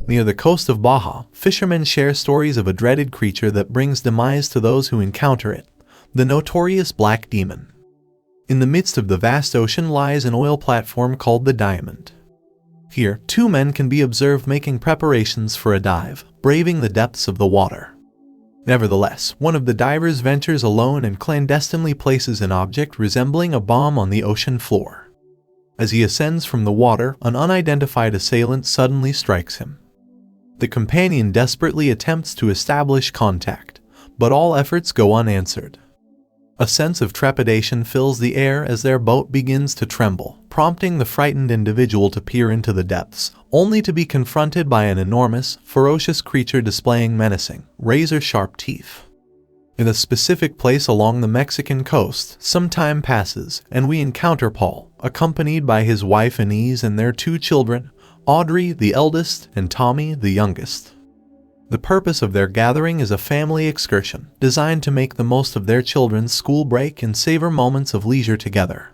Near the coast of Baja, fishermen share stories of a dreaded creature that brings demise to those who encounter it, the notorious Black Demon. In the midst of the vast ocean lies an oil platform called the Diamond. Here, two men can be observed making preparations for a dive, braving the depths of the water. Nevertheless, one of the divers ventures alone and clandestinely places an object resembling a bomb on the ocean floor. As he ascends from the water, an unidentified assailant suddenly strikes him. The companion desperately attempts to establish contact, but all efforts go unanswered. A sense of trepidation fills the air as their boat begins to tremble, prompting the frightened individual to peer into the depths, only to be confronted by an enormous, ferocious creature displaying menacing, razor-sharp teeth. In a specific place along the Mexican coast, some time passes, and we encounter Paul, accompanied by his wife Inez and their two children, Audrey, the eldest, and Tommy, the youngest. The purpose of their gathering is a family excursion, designed to make the most of their children's school break and savor moments of leisure together.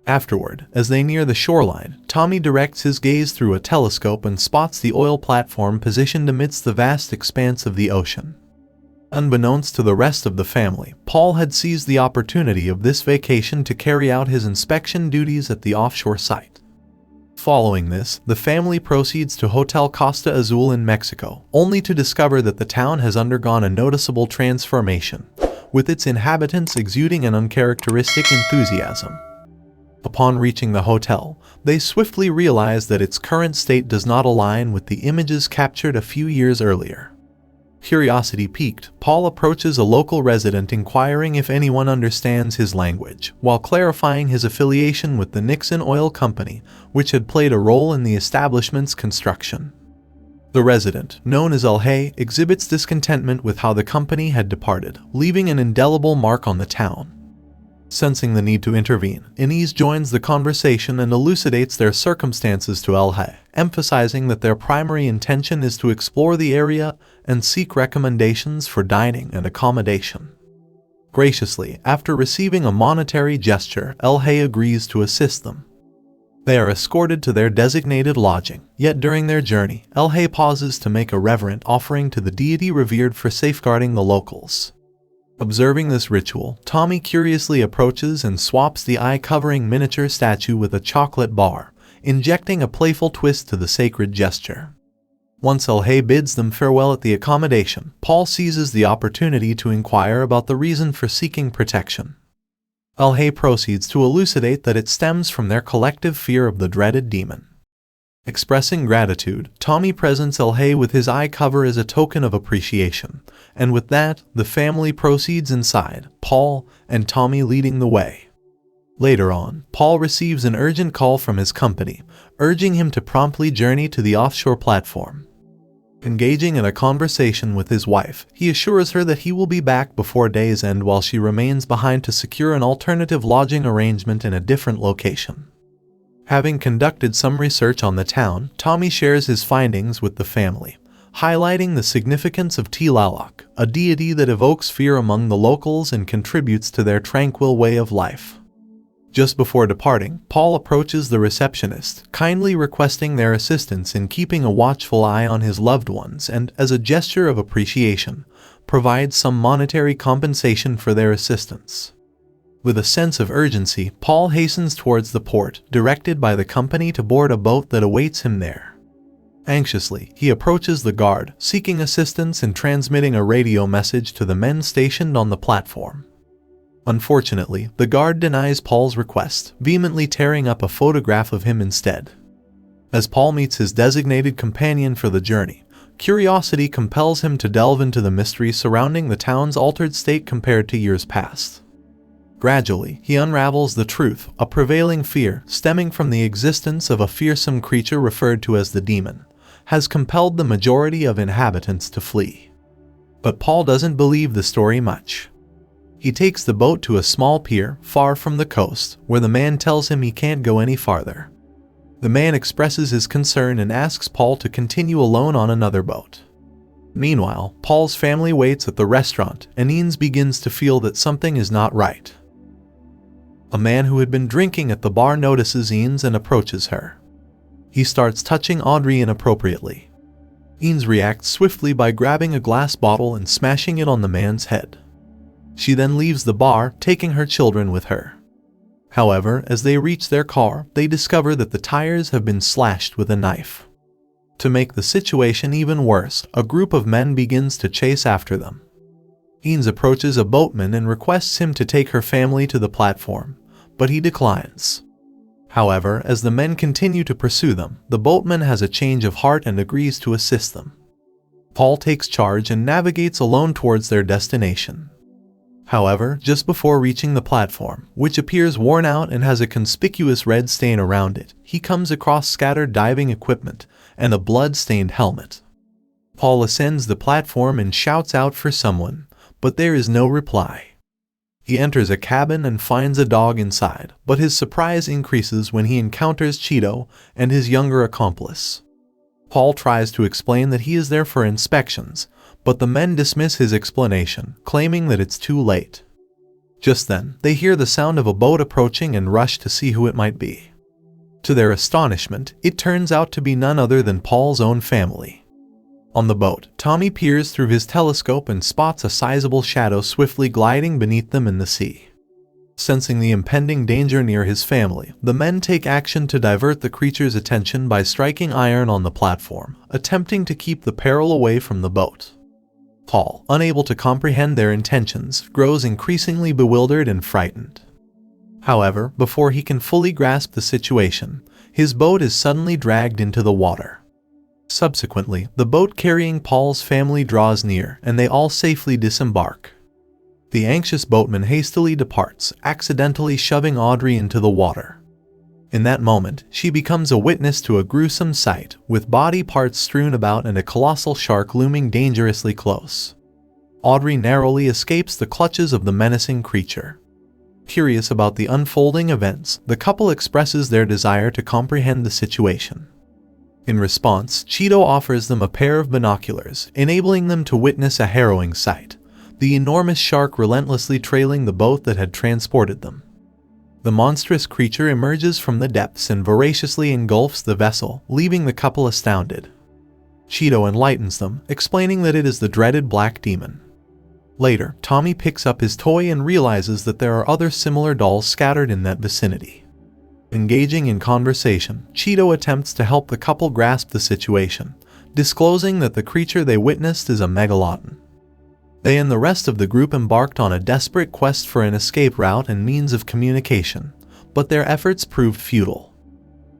Afterward, as they near the shoreline, Tommy directs his gaze through a telescope and spots the oil platform positioned amidst the vast expanse of the ocean. Unbeknownst to the rest of the family, Paul had seized the opportunity of this vacation to carry out his inspection duties at the offshore site. Following this, the family proceeds to Hotel Costa Azul in Mexico, only to discover that the town has undergone a noticeable transformation, with its inhabitants exuding an uncharacteristic enthusiasm. Upon reaching the hotel, they swiftly realize that its current state does not align with the images captured a few years earlier. Curiosity piqued, Paul approaches a local resident inquiring if anyone understands his language, while clarifying his affiliation with the Nixon Oil Company, which had played a role in the establishment's construction. The resident, known as El Hay, exhibits discontentment with how the company had departed, leaving an indelible mark on the town. Sensing the need to intervene, Inez joins the conversation and elucidates their circumstances to El Hay, emphasizing that their primary intention is to explore the area and seek recommendations for dining and accommodation. Graciously, after receiving a monetary gesture, El Hay agrees to assist them. They are escorted to their designated lodging, yet during their journey, El Hay pauses to make a reverent offering to the deity revered for safeguarding the locals. Observing this ritual, Tommy curiously approaches and swaps the eye-covering miniature statue with a chocolate bar, injecting a playful twist to the sacred gesture. Once El Hay bids them farewell at the accommodation, Paul seizes the opportunity to inquire about the reason for seeking protection. El Hay proceeds to elucidate that it stems from their collective fear of the dreaded demon. Expressing gratitude, Tommy presents El Hay with his eye cover as a token of appreciation, and with that, the family proceeds inside, Paul and Tommy leading the way. Later on, Paul receives an urgent call from his company, urging him to promptly journey to the offshore platform. Engaging in a conversation with his wife, he assures her that he will be back before day's end while she remains behind to secure an alternative lodging arrangement in a different location. Having conducted some research on the town, Tommy shares his findings with the family, highlighting the significance of Tlaloc, a deity that evokes fear among the locals and contributes to their tranquil way of life. Just before departing, Paul approaches the receptionist, kindly requesting their assistance in keeping a watchful eye on his loved ones and, as a gesture of appreciation, provides some monetary compensation for their assistance. With a sense of urgency, Paul hastens towards the port, directed by the company to board a boat that awaits him there. Anxiously, he approaches the guard, seeking assistance and transmitting a radio message to the men stationed on the platform. Unfortunately, the guard denies Paul's request, vehemently tearing up a photograph of him instead. As Paul meets his designated companion for the journey, curiosity compels him to delve into the mystery surrounding the town's altered state compared to years past. Gradually, he unravels the truth, a prevailing fear, stemming from the existence of a fearsome creature referred to as the demon, has compelled the majority of inhabitants to flee. But Paul doesn't believe the story much. He takes the boat to a small pier, far from the coast, where the man tells him he can't go any farther. The man expresses his concern and asks Paul to continue alone on another boat. Meanwhile, Paul's family waits at the restaurant, and Inez begins to feel that something is not right. A man who had been drinking at the bar notices Inez and approaches her. He starts touching Audrey inappropriately. Ines reacts swiftly by grabbing a glass bottle and smashing it on the man's head. She then leaves the bar, taking her children with her. However, as they reach their car, they discover that the tires have been slashed with a knife. To make the situation even worse, a group of men begins to chase after them. Ines approaches a boatman and requests him to take her family to the platform, but he declines. However, as the men continue to pursue them, the boatman has a change of heart and agrees to assist them. Paul takes charge and navigates alone towards their destination. However, just before reaching the platform, which appears worn out and has a conspicuous red stain around it, he comes across scattered diving equipment and a blood-stained helmet. Paul ascends the platform and shouts out for someone, but there is no reply. He enters a cabin and finds a dog inside, but his surprise increases when he encounters Cheeto and his younger accomplice. Paul tries to explain that he is there for inspections, but the men dismiss his explanation, claiming that it's too late. Just then, they hear the sound of a boat approaching and rush to see who it might be. To their astonishment, it turns out to be none other than Paul's own family. On the boat, Tommy peers through his telescope and spots a sizable shadow swiftly gliding beneath them in the sea. Sensing the impending danger near his family, the men take action to divert the creature's attention by striking iron on the platform, attempting to keep the peril away from the boat. Paul, unable to comprehend their intentions, grows increasingly bewildered and frightened. However, before he can fully grasp the situation, his boat is suddenly dragged into the water. Subsequently, the boat carrying Paul's family draws near, and they all safely disembark. The anxious boatman hastily departs, accidentally shoving Audrey into the water. In that moment, she becomes a witness to a gruesome sight, with body parts strewn about and a colossal shark looming dangerously close. Audrey narrowly escapes the clutches of the menacing creature. Curious about the unfolding events, the couple expresses their desire to comprehend the situation. In response, Cheeto offers them a pair of binoculars, enabling them to witness a harrowing sight, the enormous shark relentlessly trailing the boat that had transported them. The monstrous creature emerges from the depths and voraciously engulfs the vessel, leaving the couple astounded. Cheeto enlightens them, explaining that it is the dreaded black demon. Later, Tommy picks up his toy and realizes that there are other similar dolls scattered in that vicinity. Engaging in conversation, Cheeto attempts to help the couple grasp the situation, disclosing that the creature they witnessed is a Megalodon. They and the rest of the group embarked on a desperate quest for an escape route and means of communication, but their efforts proved futile.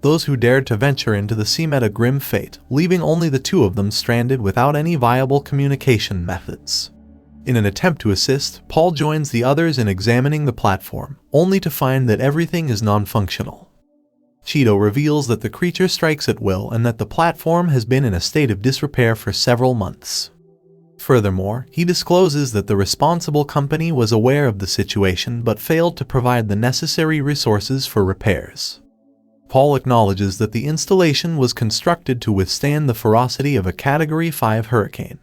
Those who dared to venture into the sea met a grim fate, leaving only the two of them stranded without any viable communication methods. In an attempt to assist, Paul joins the others in examining the platform, only to find that everything is non-functional. Cheeto reveals that the creature strikes at will and that the platform has been in a state of disrepair for several months. Furthermore, he discloses that the responsible company was aware of the situation but failed to provide the necessary resources for repairs. Paul acknowledges that the installation was constructed to withstand the ferocity of a Category 5 hurricane.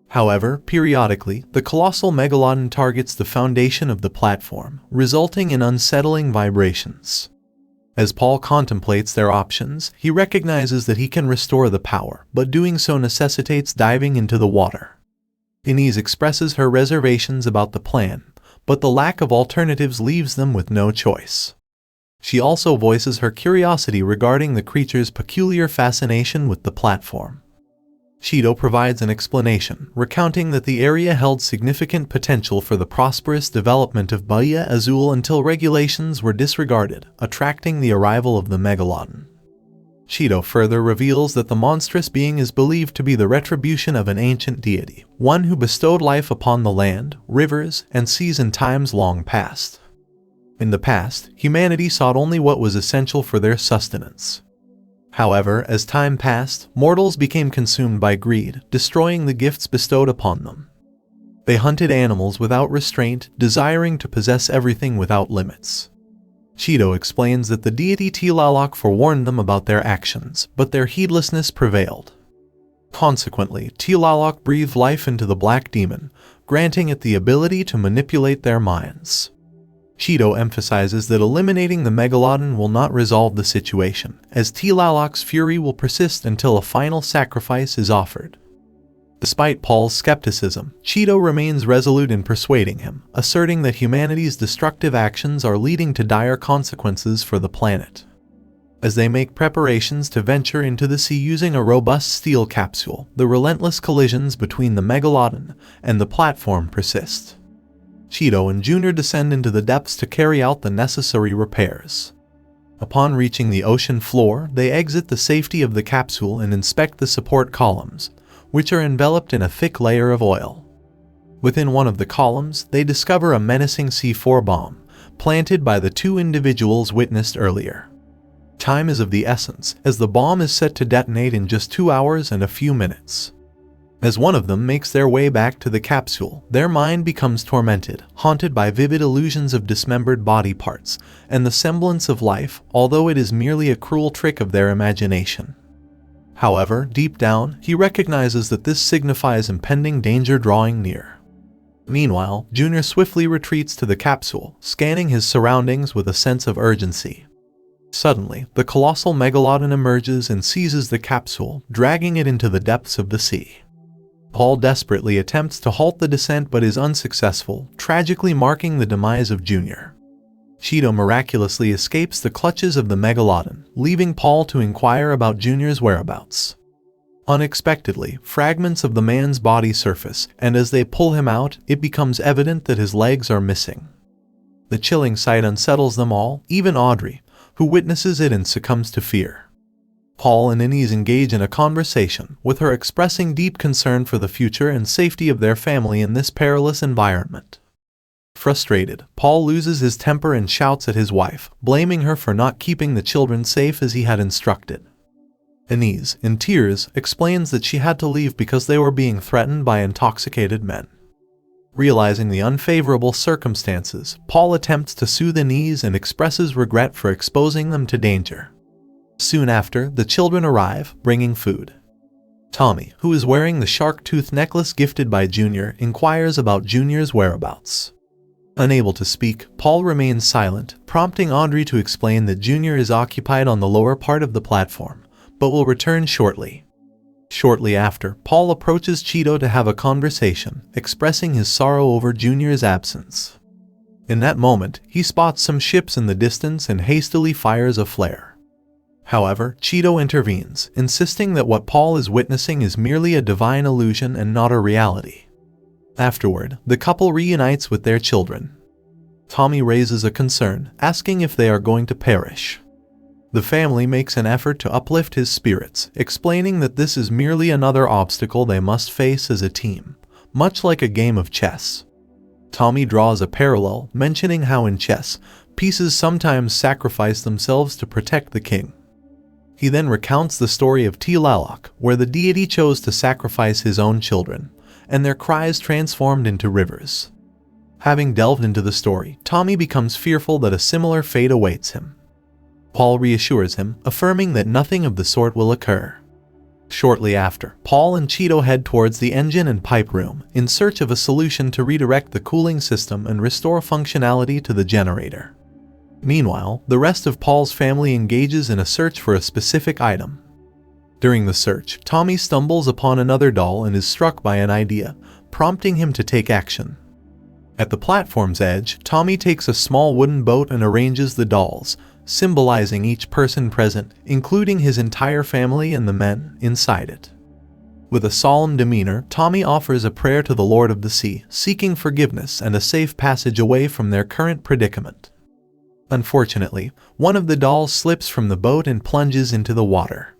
However, periodically, the colossal Megalodon targets the foundation of the platform, resulting in unsettling vibrations. As Paul contemplates their options, he recognizes that he can restore the power, but doing so necessitates diving into the water. Ines expresses her reservations about the plan, but the lack of alternatives leaves them with no choice. She also voices her curiosity regarding the creature's peculiar fascination with the platform. Cheeto provides an explanation, recounting that the area held significant potential for the prosperous development of Bahia Azul until regulations were disregarded, attracting the arrival of the Megalodon. Cheeto further reveals that the monstrous being is believed to be the retribution of an ancient deity, one who bestowed life upon the land, rivers, and seas in times long past. In the past, humanity sought only what was essential for their sustenance. However, as time passed, mortals became consumed by greed, destroying the gifts bestowed upon them. They hunted animals without restraint, desiring to possess everything without limits. Cheeto explains that the deity Tlaloc forewarned them about their actions, but their heedlessness prevailed. Consequently, Tlaloc breathed life into the black demon, granting it the ability to manipulate their minds. Cheeto emphasizes that eliminating the Megalodon will not resolve the situation, as Tlaloc's fury will persist until a final sacrifice is offered. Despite Paul's skepticism, Cheeto remains resolute in persuading him, asserting that humanity's destructive actions are leading to dire consequences for the planet. As they make preparations to venture into the sea using a robust steel capsule, the relentless collisions between the Megalodon and the platform persist. Cheeto and Junior descend into the depths to carry out the necessary repairs. Upon reaching the ocean floor, they exit the safety of the capsule and inspect the support columns, which are enveloped in a thick layer of oil. Within one of the columns, they discover a menacing C4 bomb, planted by the two individuals witnessed earlier. Time is of the essence, as the bomb is set to detonate in just 2 hours and a few minutes. As one of them makes their way back to the capsule, their mind becomes tormented, haunted by vivid illusions of dismembered body parts and the semblance of life, although it is merely a cruel trick of their imagination. However, deep down, he recognizes that this signifies impending danger drawing near. Meanwhile, Junior swiftly retreats to the capsule, scanning his surroundings with a sense of urgency. Suddenly, the colossal Megalodon emerges and seizes the capsule, dragging it into the depths of the sea. Paul desperately attempts to halt the descent but is unsuccessful, tragically marking the demise of Junior. Cheeto miraculously escapes the clutches of the Megalodon, leaving Paul to inquire about Junior's whereabouts. Unexpectedly, fragments of the man's body surface, and as they pull him out, it becomes evident that his legs are missing. The chilling sight unsettles them all, even Audrey, who witnesses it and succumbs to fear. Paul and Inez engage in a conversation, with her expressing deep concern for the future and safety of their family in this perilous environment. Frustrated, Paul loses his temper and shouts at his wife, blaming her for not keeping the children safe as he had instructed. Inez, in tears, explains that she had to leave because they were being threatened by intoxicated men. Realizing the unfavorable circumstances, Paul attempts to soothe Inez and expresses regret for exposing them to danger. Soon after, the children arrive, bringing food. Tommy, who is wearing the shark tooth necklace gifted by Junior, inquires about Junior's whereabouts. Unable to speak, Paul remains silent, prompting Audrey to explain that Junior is occupied on the lower part of the platform, but will return shortly. Shortly after, Paul approaches Cheeto to have a conversation, expressing his sorrow over Junior's absence. In that moment, he spots some ships in the distance and hastily fires a flare. However, Cheeto intervenes, insisting that what Paul is witnessing is merely a divine illusion and not a reality. Afterward, the couple reunites with their children. Tommy raises a concern, asking if they are going to perish. The family makes an effort to uplift his spirits, explaining that this is merely another obstacle they must face as a team, much like a game of chess. Tommy draws a parallel, mentioning how in chess, pieces sometimes sacrifice themselves to protect the king. He then recounts the story of Tlaloc, where the deity chose to sacrifice his own children, and their cries transformed into rivers. Having delved into the story, Tommy becomes fearful that a similar fate awaits him. Paul reassures him, affirming that nothing of the sort will occur. Shortly after, Paul and Cheeto head towards the engine and pipe room, in search of a solution to redirect the cooling system and restore functionality to the generator. Meanwhile, the rest of Paul's family engages in a search for a specific item. During the search, Tommy stumbles upon another doll and is struck by an idea, prompting him to take action. At the platform's edge, Tommy takes a small wooden boat and arranges the dolls, symbolizing each person present, including his entire family and the men inside it. With a solemn demeanor, Tommy offers a prayer to the Lord of the Sea, seeking forgiveness and a safe passage away from their current predicament. Unfortunately, one of the dolls slips from the boat and plunges into the water.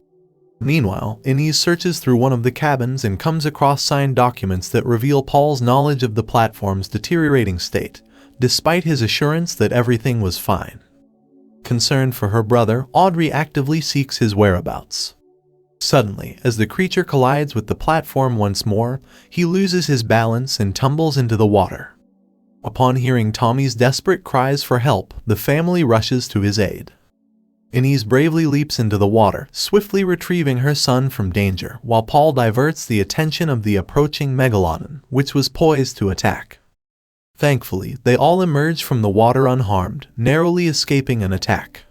Meanwhile, Inez searches through one of the cabins and comes across signed documents that reveal Paul's knowledge of the platform's deteriorating state, despite his assurance that everything was fine. Concerned for her brother, Audrey actively seeks his whereabouts. Suddenly, as the creature collides with the platform once more, he loses his balance and tumbles into the water. Upon hearing Tommy's desperate cries for help, the family rushes to his aid. Inez bravely leaps into the water, swiftly retrieving her son from danger, while Paul diverts the attention of the approaching Megalodon, which was poised to attack. Thankfully, they all emerge from the water unharmed, narrowly escaping an attack.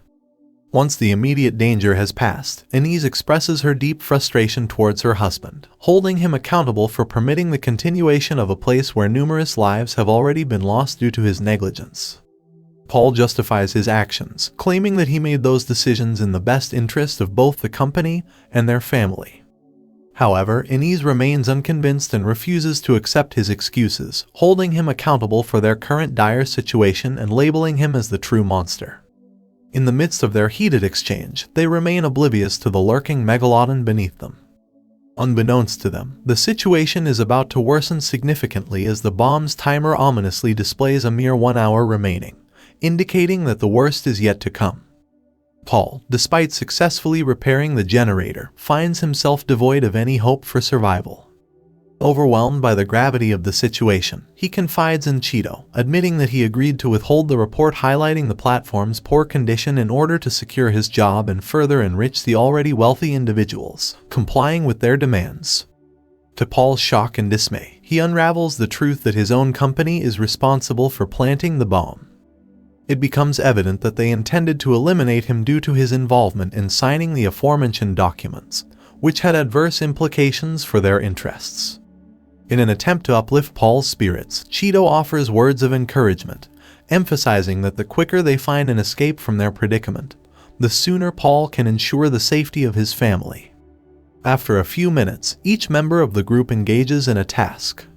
Once the immediate danger has passed, Inez expresses her deep frustration towards her husband, holding him accountable for permitting the continuation of a place where numerous lives have already been lost due to his negligence. Paul justifies his actions, claiming that he made those decisions in the best interest of both the company and their family. However, Inez remains unconvinced and refuses to accept his excuses, holding him accountable for their current dire situation and labeling him as the true monster. In the midst of their heated exchange, they remain oblivious to the lurking Megalodon beneath them. Unbeknownst to them, the situation is about to worsen significantly as the bomb's timer ominously displays a mere 1 hour remaining, indicating that the worst is yet to come. Paul, despite successfully repairing the generator, finds himself devoid of any hope for survival. Overwhelmed by the gravity of the situation, he confides in Cheeto, admitting that he agreed to withhold the report highlighting the platform's poor condition in order to secure his job and further enrich the already wealthy individuals, complying with their demands. To Paul's shock and dismay, he unravels the truth that his own company is responsible for planting the bomb. It becomes evident that they intended to eliminate him due to his involvement in signing the aforementioned documents, which had adverse implications for their interests. In an attempt to uplift Paul's spirits, Cheeto offers words of encouragement, emphasizing that the quicker they find an escape from their predicament, the sooner Paul can ensure the safety of his family. After a few minutes, each member of the group engages in a task.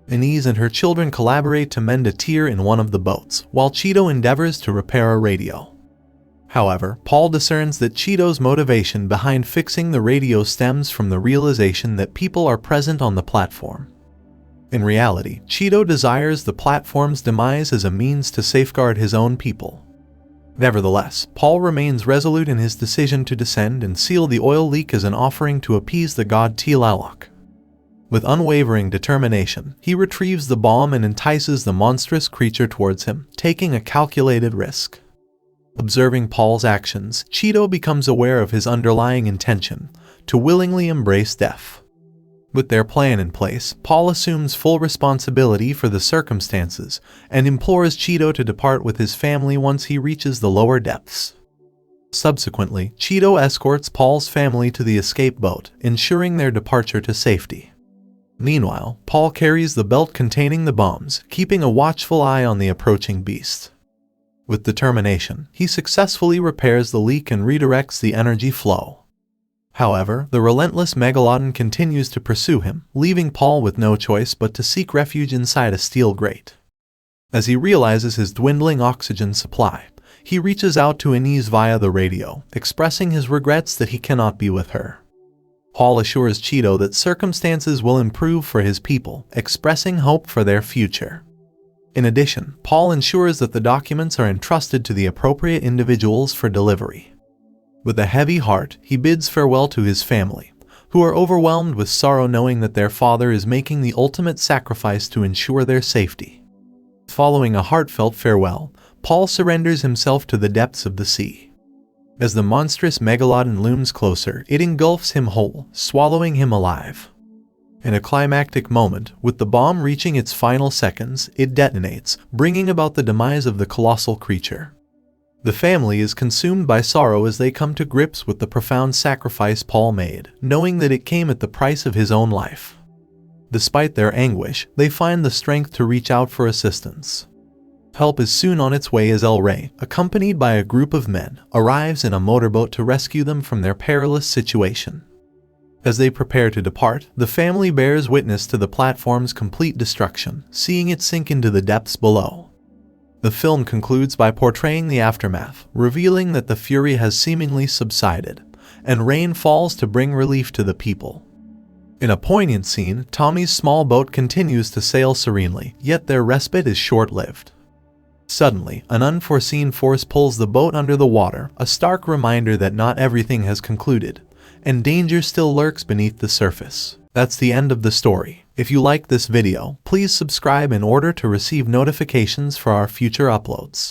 Inez and her children collaborate to mend a tier in one of the boats, while Cheeto endeavors to repair a radio. However, Paul discerns that Cheeto's motivation behind fixing the radio stems from the realization that people are present on the platform. In reality, Cheeto desires the platform's demise as a means to safeguard his own people. Nevertheless, Paul remains resolute in his decision to descend and seal the oil leak as an offering to appease the god Tlaloc. With unwavering determination, he retrieves the bomb and entices the monstrous creature towards him, taking a calculated risk. Observing Paul's actions, Cheeto becomes aware of his underlying intention, to willingly embrace death. With their plan in place, Paul assumes full responsibility for the circumstances and implores Cheeto to depart with his family once he reaches the lower depths. Subsequently, Cheeto escorts Paul's family to the escape boat, ensuring their departure to safety. Meanwhile, Paul carries the belt containing the bombs, keeping a watchful eye on the approaching beast. With determination, he successfully repairs the leak and redirects the energy flow. However, the relentless Megalodon continues to pursue him, leaving Paul with no choice but to seek refuge inside a steel grate. As he realizes his dwindling oxygen supply, he reaches out to Inez via the radio, expressing his regrets that he cannot be with her. Paul assures Cheeto that circumstances will improve for his people, expressing hope for their future. In addition, Paul ensures that the documents are entrusted to the appropriate individuals for delivery. With a heavy heart, he bids farewell to his family, who are overwhelmed with sorrow knowing that their father is making the ultimate sacrifice to ensure their safety. Following a heartfelt farewell, Paul surrenders himself to the depths of the sea. As the monstrous Megalodon looms closer, it engulfs him whole, swallowing him alive. In a climactic moment, with the bomb reaching its final seconds, it detonates, bringing about the demise of the colossal creature. The family is consumed by sorrow as they come to grips with the profound sacrifice Paul made, knowing that it came at the price of his own life. Despite their anguish, they find the strength to reach out for assistance. Help is soon on its way as El Rey, accompanied by a group of men, arrives in a motorboat to rescue them from their perilous situation. As they prepare to depart, the family bears witness to the platform's complete destruction, seeing it sink into the depths below. The film concludes by portraying the aftermath, revealing that the fury has seemingly subsided, and rain falls to bring relief to the people. In a poignant scene, Tommy's small boat continues to sail serenely, yet their respite is short-lived. Suddenly, an unforeseen force pulls the boat under the water, a stark reminder that not everything has concluded, and danger still lurks beneath the surface. That's the end of the story. If you liked this video, please subscribe in order to receive notifications for our future uploads.